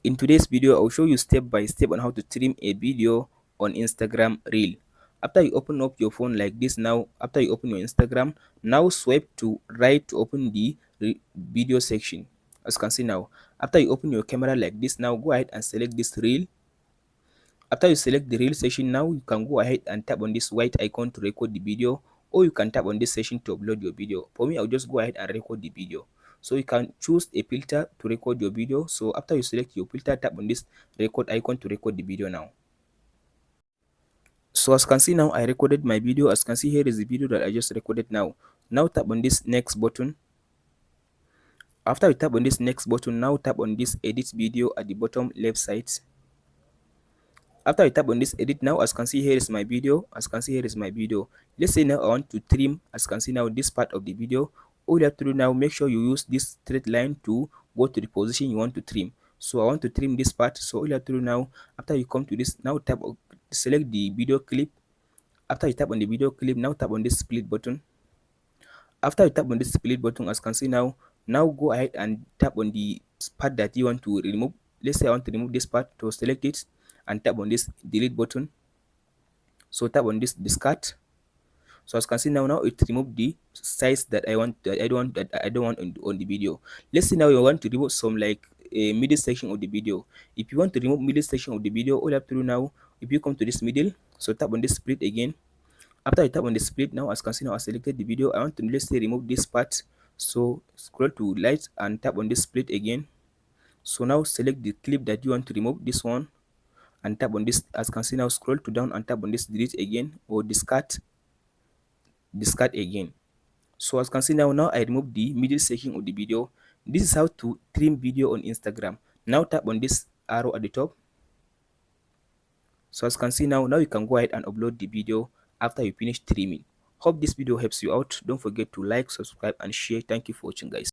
In today's video, I'll show you step by step on how to trim a video on Instagram Reel. After you open up your phone like this now, after you open your Instagram, now swipe to right to open the video section. As you can see now, after you open your camera like this now, go ahead and select this reel. After you select the reel section now, you can go ahead and tap on this white icon to record the video, or you can tap on this section to upload your video. For me, I'll just go ahead and record the video. So you can choose a filter to record your video. So after you select your filter, tap on this record icon to record the video now. So as you can see now, I recorded my video. As you can see, here is the video that I just recorded now. Now tap on this next button. After you tap on this next button, now tap on this edit video at the bottom left side. After I tap on this edit now, as you can see, here is my video. As you can see, here is my video. Let's say now I want to trim, as you can see now, this part of the video. All you have to do now, make sure you use this straight line to go to the position you want to trim. So I want to trim this part. So all you have to do now, after you come to this, now select the video clip. After you tap on the video clip, now tap on this split button. After you tap on this split button, as you can see now, go ahead and tap on the part that you want to remove. Let's say I want to remove this part, to select it and tap on this delete button. So tap on this discard. So as you can see now, it removed the size that I want, that I don't want on the video. Let's say now you want to remove some like a middle section of the video. If you want to remove middle section of the video, all you have to do now, if you come to this middle, so tap on this split again. After you tap on the split now, as you can see now, I selected the video. I want to, let's say, remove this part. So scroll to light and tap on this split again. So now select the clip that you want to remove, this one, and tap on this. As you can see now, scroll to down and tap on this delete again, or discard again. So as you can see now, I remove the middle section of the video. This is how to trim video on Instagram. Now tap on this arrow at the top. So as you can see now, you can go ahead and upload the video after you finish trimming. Hope this video helps you out. Don't forget to like, subscribe and share. Thank you for watching, guys.